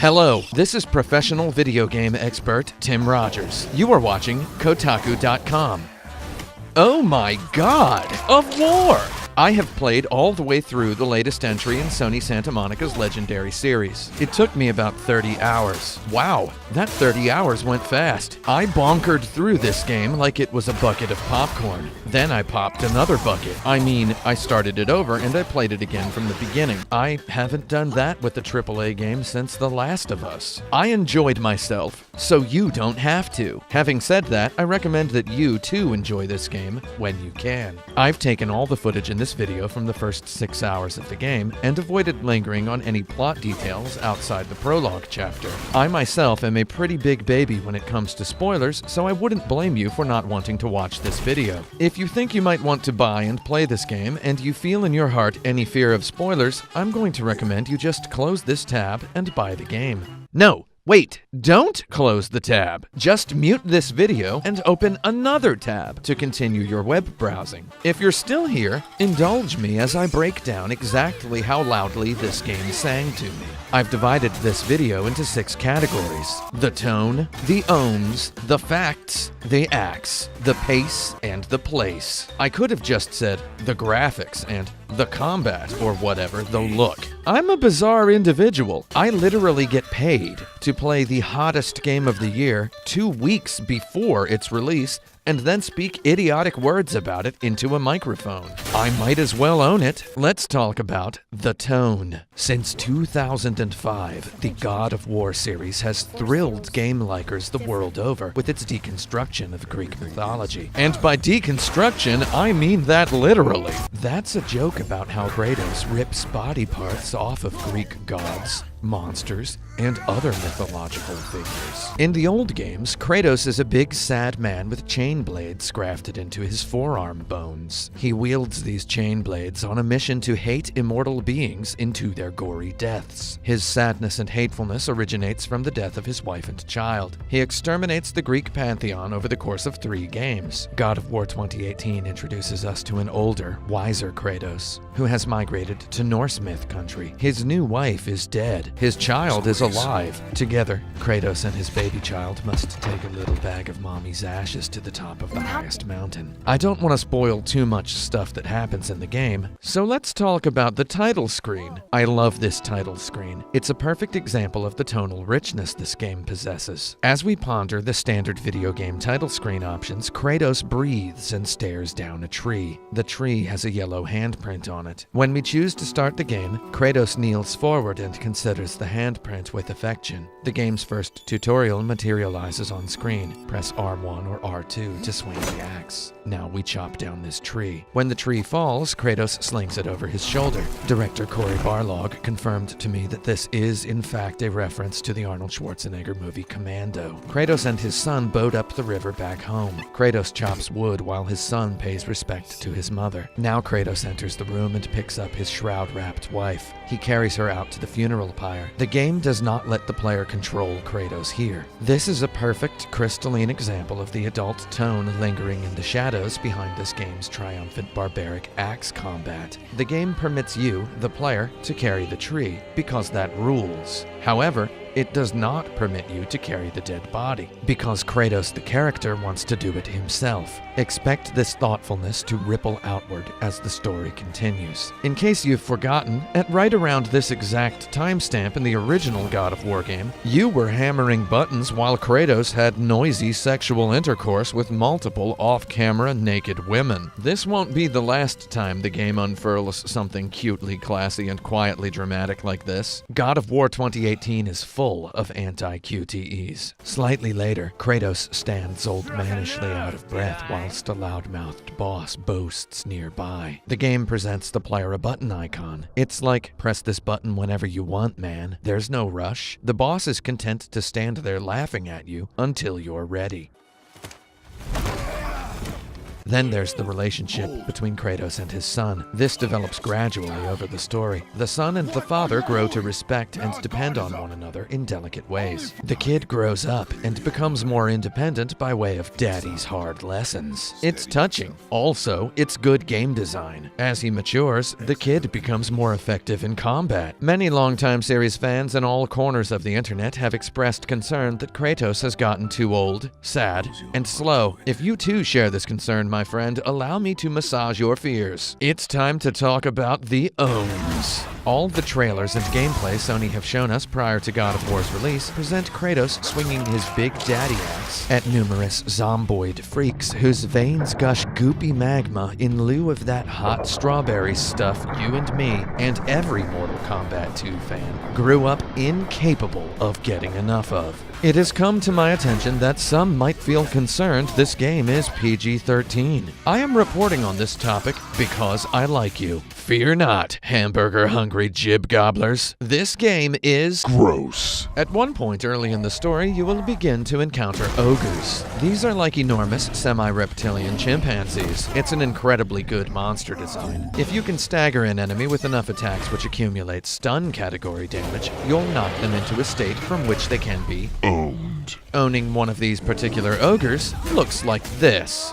Hello, this is professional video game expert Tim Rogers. You are watching Kotaku.com. Oh my god, of war! I have played all the way through the latest entry in Sony Santa Monica's Legendary series. It took me about 30 hours. Wow, that 30 hours went fast. I bonkered through this game like it was a bucket of popcorn. Then I popped another bucket. I started it over and I played it again from the beginning. I haven't done that with a AAA game since The Last of Us. I enjoyed myself, so you don't have to. Having said that, I recommend that you too enjoy this game when you can. I've taken all the footage in this video from the first 6 hours of the game and avoided lingering on any plot details outside the prologue chapter. I myself am a pretty big baby when it comes to spoilers, so I wouldn't blame you for not wanting to watch this video. If you think you might want to buy and play this game and you feel in your heart any fear of spoilers, I'm going to recommend you just close this tab and buy the game. No! Wait, don't close the tab. Just mute this video and open another tab to continue your web browsing. If you're still here, indulge me as I break down exactly how loudly this game sang to me. I've divided this video into 6 categories: the tone, the ohms, the facts, the acts, the pace, and the place. I could have just said the graphics and the combat or whatever, the look. I'm a bizarre individual. I literally get paid to play the hottest game of the year 2 weeks before its release and then speak idiotic words about it into a microphone. I might as well own it. Let's talk about the tone. Since 2005, the God of War series has thrilled game likers the world over with its deconstruction of Greek mythology. And by deconstruction, I mean that literally. That's a joke about how Kratos rips body parts off of Greek gods, monsters, and other mythological figures. In the old games, Kratos is a big sad man with chain blades grafted into his forearm bones. He wields these chain blades on a mission to hate immortal beings into their gory deaths. His sadness and hatefulness originates from the death of his wife and child. He exterminates the Greek pantheon over the course of 3 games. God of War 2018 introduces us to an older, wiser Kratos, who has migrated to Norse myth country. His new wife is dead. His child is alive. Together, Kratos and his baby child must take a little bag of mommy's ashes to the top of the highest mountain. I don't want to spoil too much stuff that happens in the game, so let's talk about the title screen. I love this title screen. It's a perfect example of the tonal richness this game possesses. As we ponder the standard video game title screen options, Kratos breathes and stares down a tree. The tree has a yellow handprint on it. When we choose to start the game, Kratos kneels forward and considers the handprint with affection. The game's first tutorial materializes on screen. Press R1 or R2 to swing the axe. Now we chop down this tree. When the tree falls, Kratos slings it over his shoulder. Director Cory Barlog confirmed to me that this is in fact a reference to the Arnold Schwarzenegger movie Commando. Kratos and his son boat up the river back home. Kratos chops wood while his son pays respect to his mother. Now Kratos enters the room and picks up his shroud-wrapped wife. He carries her out to the funeral pyre. The game does not let the player control Kratos here. This is a perfect, crystalline example of the adult tone lingering in the shadows behind this game's triumphant barbaric axe combat. The game permits you, the player, to carry the tree, because that rules. However, it does not permit you to carry the dead body, because Kratos the character wants to do it himself. Expect this thoughtfulness to ripple outward as the story continues. In case you've forgotten, at right around this exact timestamp in the original God of War game, you were hammering buttons while Kratos had noisy sexual intercourse with multiple off-camera naked women. This won't be the last time the game unfurls something cutely classy and quietly dramatic like this. God of War 2018 is full of anti-QTEs. Slightly later, Kratos stands old manishly out of breath whilst a loud-mouthed boss boasts nearby. The game presents the player a button icon. It's like, press this button whenever you want, man. There's no rush. The boss is content to stand there laughing at you until you're ready. Then there's the relationship between Kratos and his son. This develops gradually over the story. The son and the father grow to respect and depend on one another in delicate ways. The kid grows up and becomes more independent by way of daddy's hard lessons. It's touching. Also, it's good game design. As he matures, the kid becomes more effective in combat. Many longtime series fans in all corners of the internet have expressed concern that Kratos has gotten too old, sad, and slow. If you too share this concern, my friend, allow me to massage your fears. It's time to talk about the owns. All the trailers and gameplay Sony have shown us prior to God of War's release present Kratos swinging his big daddy axe at numerous zomboid freaks whose veins gush goopy magma in lieu of that hot strawberry stuff you and me and every Mortal Kombat 2 fan grew up incapable of getting enough of. It has come to my attention that some might feel concerned this game is PG-13. I am reporting on this topic because I like you. Fear not, hamburger-hungry jib gobblers. This game is gross. At one point early in the story, you will begin to encounter ogres. These are like enormous semi-reptilian chimpanzees. It's an incredibly good monster design. If you can stagger an enemy with enough attacks which accumulate stun category damage, you'll knock them into a state from which they can be owned. Owning one of these particular ogres looks like this.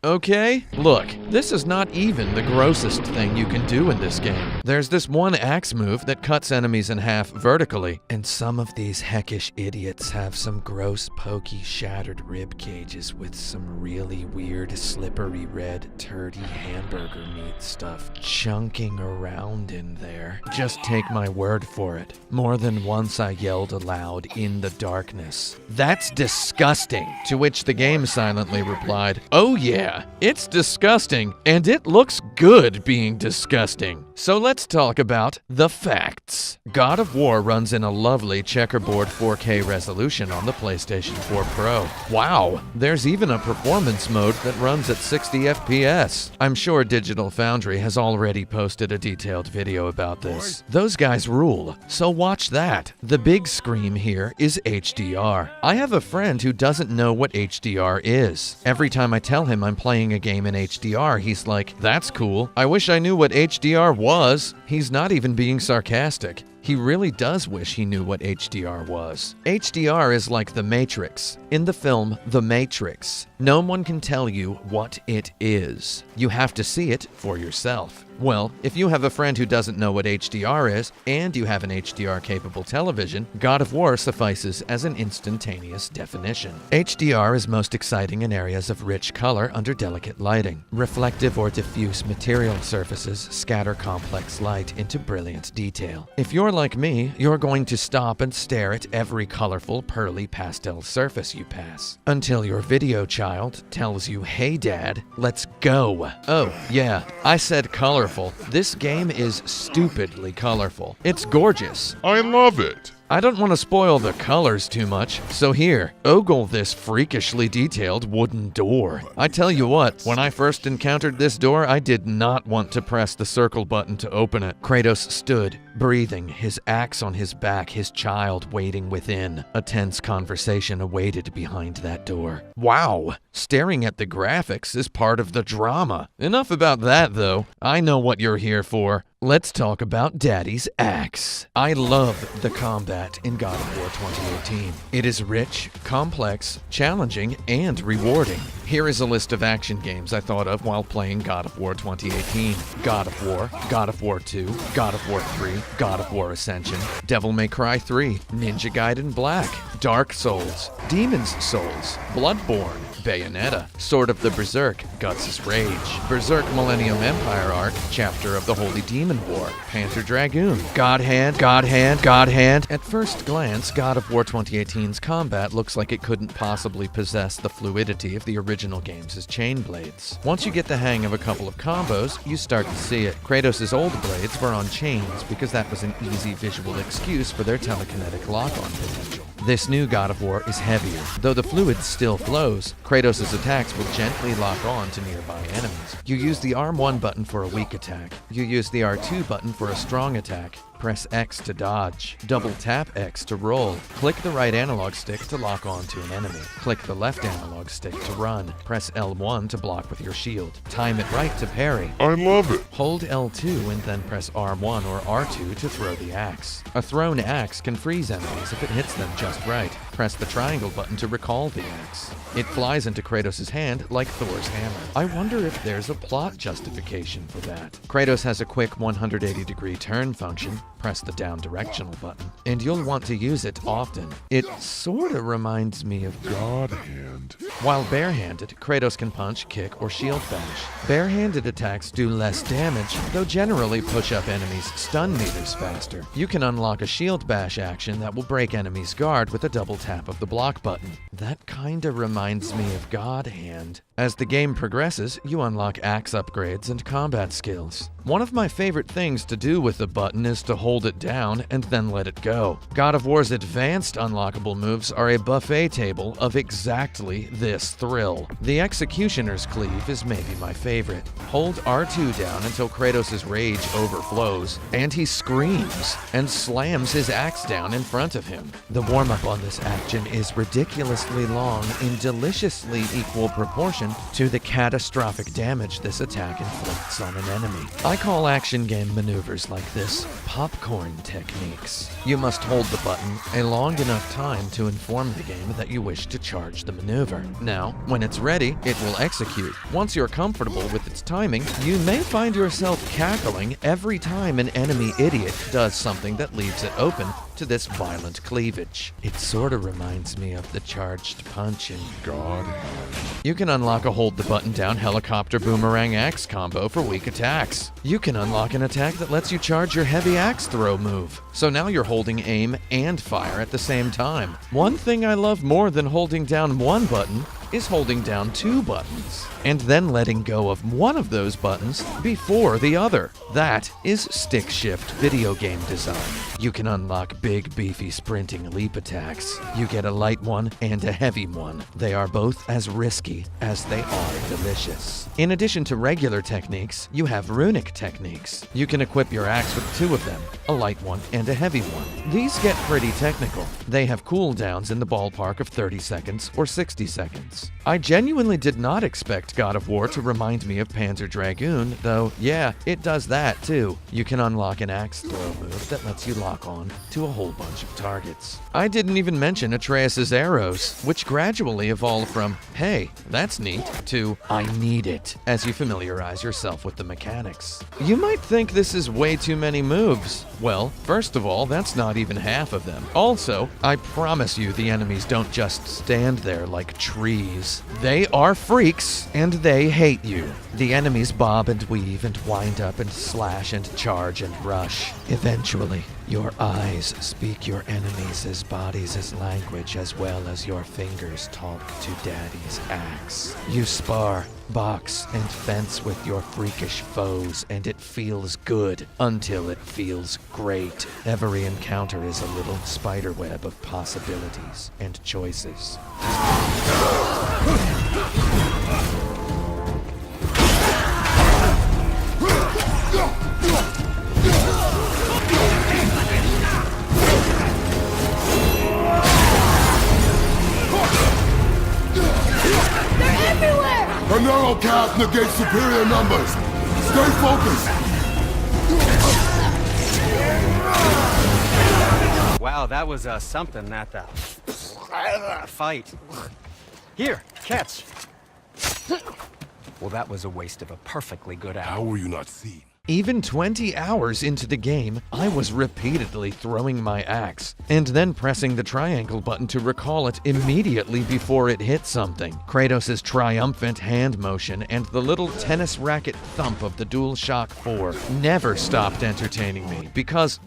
Okay, look, this is not even the grossest thing you can do in this game. There's this one axe move that cuts enemies in half vertically, and some of these heckish idiots have some gross, pokey, shattered rib cages with some really weird, slippery red, turdy hamburger meat stuff chunking around in there. Just take my word for it. More than once I yelled aloud in the darkness, "That's disgusting!" To which the game silently replied, "Oh yeah, it's disgusting, and it looks good being disgusting." So let's talk about the facts. God of War runs in a lovely checkerboard 4K resolution on the PlayStation 4 Pro. Wow, there's even a performance mode that runs at 60 FPS. I'm sure Digital Foundry has already posted a detailed video about this. Those guys rule, so watch that. The big scream here is HDR. I have a friend who doesn't know what HDR is. Every time I tell him I'm playing a game in HDR, he's like, "That's cool. I wish I knew what HDR was." He's not even being sarcastic. He really does wish he knew what HDR was. HDR is like The Matrix. In the film The Matrix, no one can tell you what it is. You have to see it for yourself. Well, if you have a friend who doesn't know what HDR is, and you have an HDR-capable television, God of War suffices as an instantaneous definition. HDR is most exciting in areas of rich color under delicate lighting. Reflective or diffuse material surfaces scatter complex light into brilliant detail. If you're like me, you're going to stop and stare at every colorful, pearly pastel surface you pass, until your video child tells you, "Hey Dad, let's go." Oh, yeah, I said colorful. This game is stupidly colorful. It's gorgeous. I love it. I don't want to spoil the colors too much, so here, ogle this freakishly detailed wooden door. I tell you what, when I first encountered this door, I did not want to press the circle button to open it. Kratos stood, breathing, his axe on his back, his child waiting within. A tense conversation awaited behind that door. Wow, staring at the graphics is part of the drama. Enough about that, though. I know what you're here for. Let's talk about Daddy's axe. I love the combat in God of War 2018. It is rich, complex, challenging, and rewarding. Here is a list of action games I thought of while playing God of War 2018. God of War, God of War 2, God of War 3, God of War Ascension, Devil May Cry 3, Ninja Gaiden Black, Dark Souls, Demon's Souls, Bloodborne, Bayonetta, Sword of the Berserk, Guts' Rage, Berserk Millennium Empire Arc, Chapter of the Holy Demon War, Panzer Dragoon, God Hand, God Hand, God Hand. At first glance, God of War 2018's combat looks like it couldn't possibly possess the fluidity of the original games' chain blades. Once you get the hang of a couple of combos, you start to see it. Kratos' old blades were on chains because that was an easy visual excuse for their telekinetic lock-on potential. This new God of War is heavier. Though the fluid still flows, Kratos' attacks will gently lock on to nearby enemies. You use the R1 button for a weak attack. You use the R2 button for a strong attack. Press X to dodge. Double tap X to roll. Click the right analog stick to lock on to an enemy. Click the left analog stick to run. Press L1 to block with your shield. Time it right to parry. I love it. Hold L2 and then press R1 or R2 to throw the axe. A thrown axe can freeze enemies if it hits them just right. Press the triangle button to recall the axe. It flies into Kratos' hand like Thor's hammer. I wonder if there's a plot justification for that. Kratos has a quick 180-degree turn function. Press the down directional button, and you'll want to use it often. It sorta reminds me of God hand. While barehanded, Kratos can punch, kick, or shield bash. Barehanded attacks do less damage, though generally push up enemies' stun meters faster. You can unlock a shield bash action that will break enemies' guard with a double tap of the block button. That kinda reminds me of God hand. As the game progresses, you unlock axe upgrades and combat skills. One of my favorite things to do with the button is to hold it down and then let it go. God of War's advanced unlockable moves are a buffet table of exactly this thrill. The Executioner's Cleave is maybe my favorite. Hold R2 down until Kratos' rage overflows, and he screams and slams his axe down in front of him. The warm-up on this action is ridiculously long in deliciously equal proportion to the catastrophic damage this attack inflicts on an enemy. I call action game maneuvers like this popcorn techniques. You must hold the button a long enough time to inform the game that you wish to charge the maneuver. Now, when it's ready, it will execute. Once you're comfortable with its timing, you may find yourself cackling every time an enemy idiot does something that leaves it open to this violent cleavage. It sorta reminds me of the charged punch in God hand. You can unlock a hold the button down helicopter boomerang axe combo for weak attacks. You can unlock an attack that lets you charge your heavy axe throw move. So now you're holding aim and fire at the same time. One thing I love more than holding down one button is holding down two buttons, and then letting go of one of those buttons before the other. That is stick shift video game design. You can unlock big, beefy, sprinting leap attacks. You get a light one and a heavy one. They are both as risky as they are delicious. In addition to regular techniques, you have runic techniques. You can equip your axe with two of them, a light one and a heavy one. These get pretty technical. They have cooldowns in the ballpark of 30 seconds or 60 seconds. I genuinely did not expect God of War to remind me of Panzer Dragoon, though, yeah, it does that too. You can unlock an axe throw move that lets you lock on to a whole bunch of targets. I didn't even mention Atreus' arrows, which gradually evolve from, hey, that's neat, to, I need it, as you familiarize yourself with the mechanics. You might think this is way too many moves. Well, first of all, that's not even half of them. Also, I promise you the enemies don't just stand there like trees. They are freaks, and they hate you. The enemies bob and weave and wind up and slash and charge and rush. Eventually, your eyes speak your enemies' bodies' language as well as your fingers talk to Daddy's axe. You spar, box, and fence with your freakish foes, and it feels good until it feels great. Every encounter is a little spiderweb of possibilities and choices. A narrow path negates superior numbers. Stay focused. Wow, that was something, that fight. Here, catch. Well, that was a waste of a perfectly good hour. How were you not seen? Even 20 hours into the game, I was repeatedly throwing my axe, and then pressing the triangle button to recall it immediately before it hit something. Kratos' triumphant hand motion and the little tennis racket thump of the DualShock 4 never stopped entertaining me, because,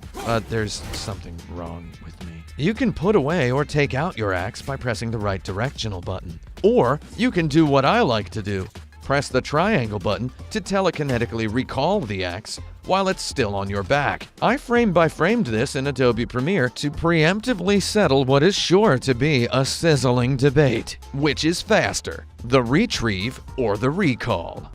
there's something wrong with me. You can put away or take out your axe by pressing the right directional button. Or, you can do what I like to do. Press the triangle button to telekinetically recall the axe while it's still on your back. I frame by framed this in Adobe Premiere to preemptively settle what is sure to be a sizzling debate. Which is faster, the retrieve or the recall?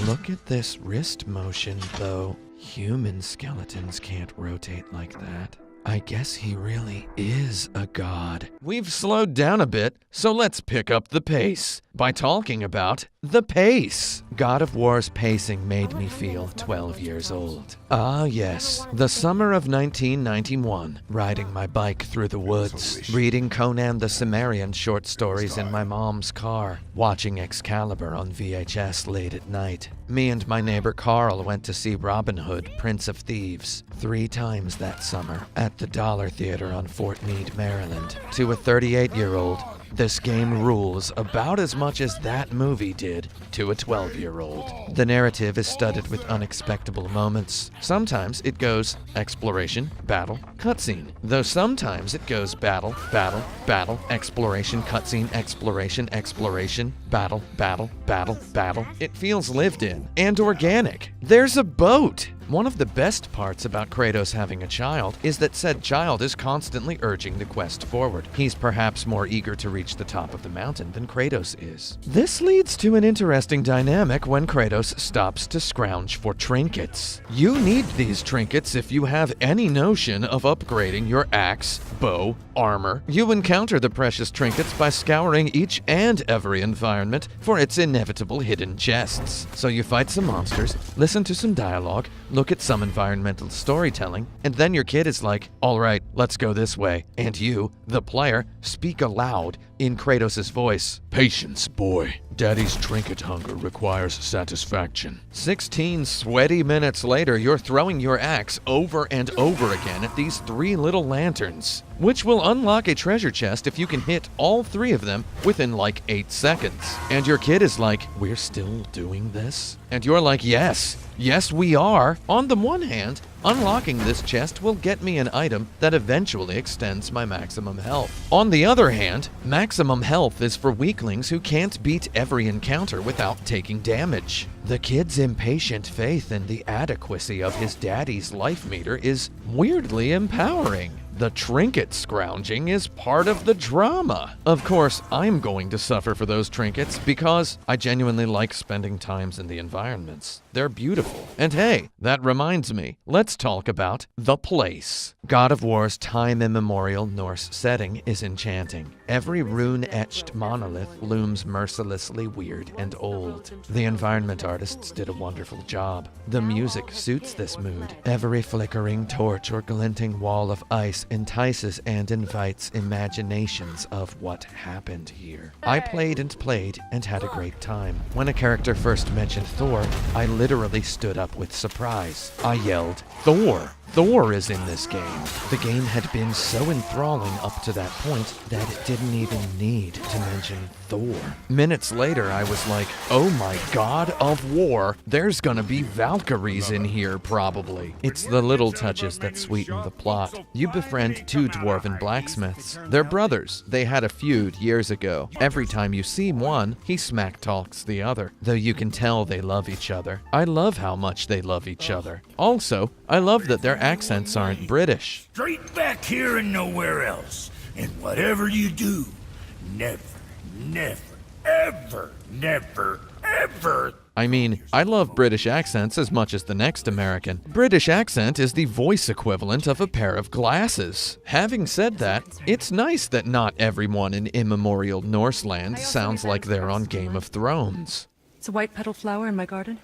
Look at this wrist motion, though. Human skeletons can't rotate like that. I guess he really is a god. We've slowed down a bit, so let's pick up the pace by talking about the pace. God of War's pacing made me feel 12 years old. Ah yes, the summer of 1991, riding my bike through the woods, reading Conan the Cimmerian short stories in my mom's car, watching Excalibur on VHS late at night. Me and my neighbor Carl went to see Robin Hood, Prince of Thieves, 3 times that summer at the Dollar Theater on Fort Meade, Maryland. To a 38-year-old, this game rules about as much as that movie did to a 12-year-old. The narrative is studded with unexpected moments. Sometimes it goes exploration, battle, cutscene. Though sometimes it goes battle, battle, battle, exploration, cutscene, exploration, exploration, battle, battle, battle, battle. It feels lived in and organic. There's a boat! One of the best parts about Kratos having a child is that said child is constantly urging the quest forward. He's perhaps more eager to reach the top of the mountain than Kratos is. This leads to an interesting dynamic when Kratos stops to scrounge for trinkets. You need these trinkets if you have any notion of upgrading your axe, bow, armor. You encounter the precious trinkets by scouring each and every environment for its inevitable hidden chests. So you fight some monsters, listen to some dialogue, look at some environmental storytelling, and then your kid is like, all right, let's go this way. And you, the player, speak aloud in Kratos' voice. Patience, boy. Daddy's trinket hunger requires satisfaction. 16 sweaty minutes later, you're throwing your axe over and over again at these 3 little lanterns, which will unlock a treasure chest if you can hit all 3 of them within like 8 seconds. And your kid is like, we're still doing this? And you're like, yes, we are. On the one hand, unlocking this chest will get me an item that eventually extends my maximum health. On the other hand, maximum health is for weaklings who can't beat every encounter without taking damage. The kid's impatient faith in the adequacy of his daddy's life meter is weirdly empowering. The trinket scrounging is part of the drama. Of course, I'm going to suffer for those trinkets because I genuinely like spending times in the environments. They're beautiful. And hey, that reminds me, let's talk about the place. God of War's time immemorial Norse setting is enchanting. Every rune-etched monolith looms mercilessly weird and old. The environment artists did a wonderful job. The music suits this mood. Every flickering torch or glinting wall of ice entices and invites imaginations of what happened here. I played and had a great time. When a character first mentioned Thor, I literally stood up with surprise. I yelled, "Thor! Thor is in this game." The game had been so enthralling up to that point that it didn't even need to mention Thor. Minutes later, I was like, oh my God of War, there's gonna be Valkyries in here probably. It's the little touches that sweeten the plot. You befriend 2 dwarven blacksmiths. They're brothers. They had a feud years ago. Every time you see one, he smack talks the other, though you can tell they love each other. I love how much they love each other. Also, I love that their accents aren't British. Straight back here and nowhere else. And whatever you do, never, ever. I mean, I love British accents as much as the next American. British accent is the voice equivalent of a pair of glasses. Having said that, it's nice that not everyone in immemorial Norse land sounds like they're on Game of Thrones. It's a white petal flower in my garden.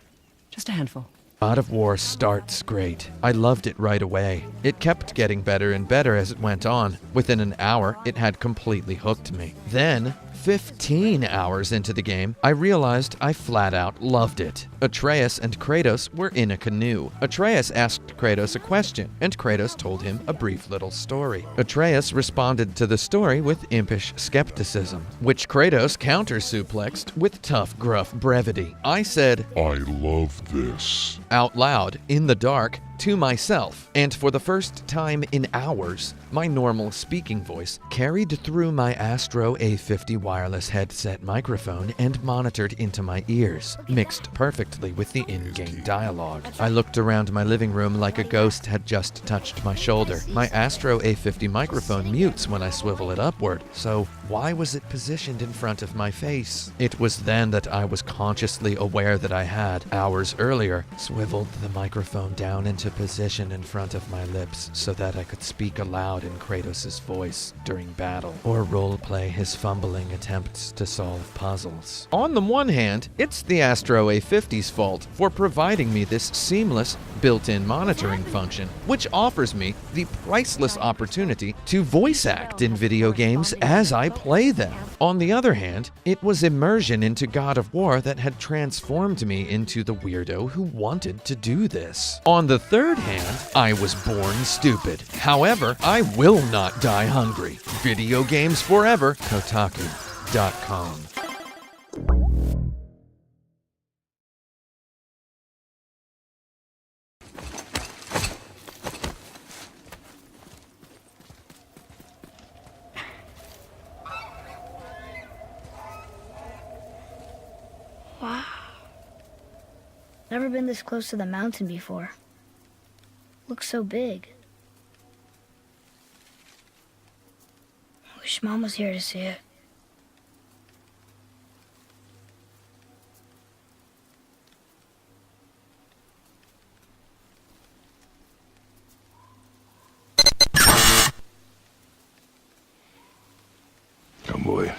Just a handful. God of War starts great. I loved it right away. It kept getting better and better as it went on. Within an hour, it had completely hooked me. Then, 15 hours into the game, I realized I flat out loved it. Atreus and Kratos were in a canoe. Atreus asked Kratos a question, and Kratos told him a brief little story. Atreus responded to the story with impish skepticism, which Kratos counter-suplexed with tough, gruff brevity. I said, I love this. out loud, in the dark, to myself, and for the first time in hours, my normal speaking voice carried through my Astro A50 wireless headset microphone and monitored into my ears, mixed perfectly with the in-game dialogue. I looked around my living room like a ghost had just touched my shoulder. My Astro A50 microphone mutes when I swivel it upward, so why was it positioned in front of my face? It was then that I was consciously aware that I had, hours earlier, swiveled the microphone down into position in front of my lips so that I could speak aloud in Kratos' voice during battle, or roleplay his fumbling attempts to solve puzzles. On the one hand, it's the Astro A50's fault for providing me this seamless, built-in monitoring function, which offers me the priceless opportunity to voice act in video games as I play them. On the other hand, it was immersion into God of War that had transformed me into the weirdo who wanted to do this. On the third hand, I was born stupid. However, I will not die hungry. Video games forever. Kotaku.com. Wow. Never been this close to the mountain before. Looks so big. Wish Mom was here to see it. Come, boy.